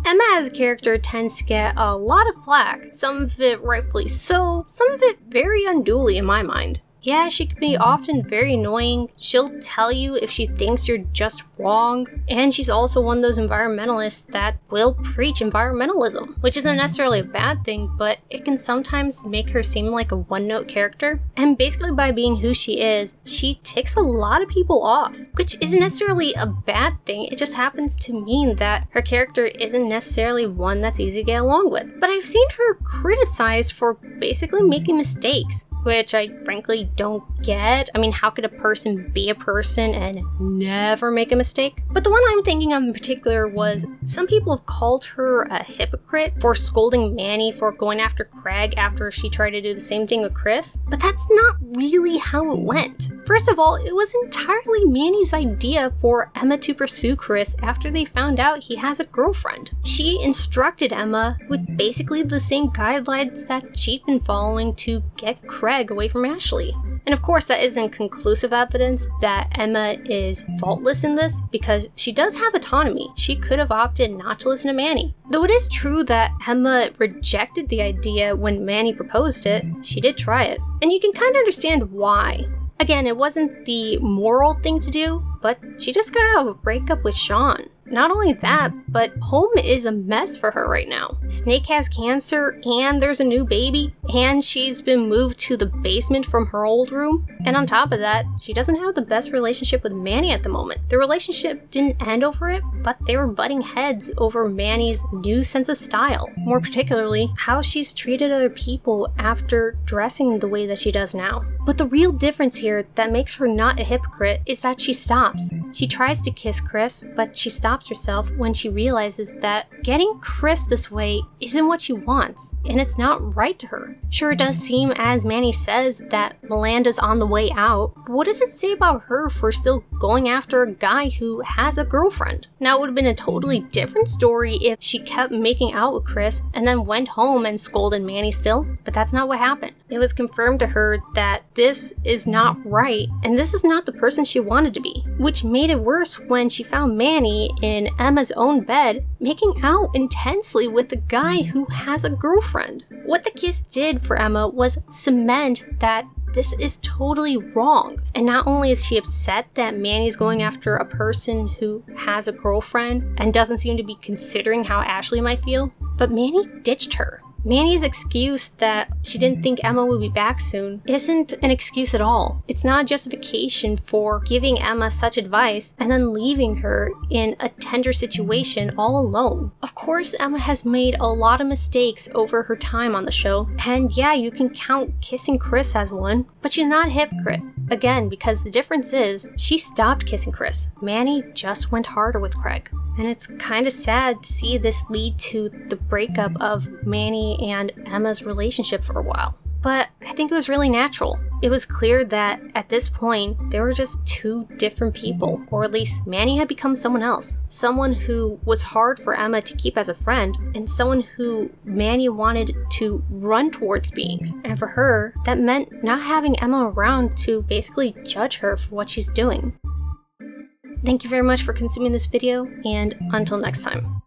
Emma as a character tends to get a lot of flack, some of it rightfully so, some of it very unduly in my mind. Yeah, she can be often very annoying, she'll tell you if she thinks you're just wrong, and she's also one of those environmentalists that will preach environmentalism, which isn't necessarily a bad thing, but it can sometimes make her seem like a one-note character. And basically by being who she is, she ticks a lot of people off, which isn't necessarily a bad thing, it just happens to mean that her character isn't necessarily one that's easy to get along with. But I've seen her criticized for basically making mistakes, which I frankly don't get. I mean, how could a person be a person and never make a mistake? But the one I'm thinking of in particular was some people have called her a hypocrite for scolding Manny for going after Craig after she tried to do the same thing with Chris. But that's not really how it went. First of all, it was entirely Manny's idea for Emma to pursue Chris after they found out he has a girlfriend. She instructed Emma with basically the same guidelines that she'd been following to get Craig away from Ashley. And of course that isn't conclusive evidence that Emma is faultless in this, because she does have autonomy. She could have opted not to listen to Manny. Though it is true that Emma rejected the idea when Manny proposed it, she did try it. And you can kind of understand why. Again, it wasn't the moral thing to do, but she just got out of a breakup with Sean. Not only that, but home is a mess for her right now. Snake has cancer, and there's a new baby, and she's been moved to the basement from her old room. And on top of that, she doesn't have the best relationship with Manny at the moment. The relationship didn't end over it, but they were butting heads over Manny's new sense of style. More particularly, how she's treated other people after dressing the way that she does now. But the real difference here that makes her not a hypocrite is that she stops. She tries to kiss Chris, but she stops herself when she realizes that getting Chris this way isn't what she wants, and it's not right to her. Sure, it does seem, as Manny says, that Melanda's on the way out, but what does it say about her for still going after a guy who has a girlfriend? Now, it would have been a totally different story if she kept making out with Chris and then went home and scolded Manny still, but that's not what happened. It was confirmed to her that this is not right, and this is not the person she wanted to be, which made it worse when she found Manny in Emma's own bed, making out intensely with the guy who has a girlfriend. What the kiss did for Emma was cement that this is totally wrong. And not only is she upset that Manny's going after a person who has a girlfriend and doesn't seem to be considering how Ashley might feel, but Manny ditched her. Manny's excuse that she didn't think Emma would be back soon isn't an excuse at all. It's not a justification for giving Emma such advice and then leaving her in a tender situation all alone. Of course, Emma has made a lot of mistakes over her time on the show, and yeah, you can count kissing Chris as one, but she's not a hypocrite. Again, because the difference is, she stopped kissing Chris. Manny just went harder with Craig. And it's kind of sad to see this lead to the breakup of Manny and Emma's relationship for a while. But I think it was really natural. It was clear that at this point, they were just two different people, or at least Manny had become someone else. Someone who was hard for Emma to keep as a friend, and someone who Manny wanted to run towards being. And for her, that meant not having Emma around to basically judge her for what she's doing. Thank you very much for consuming this video, and until next time.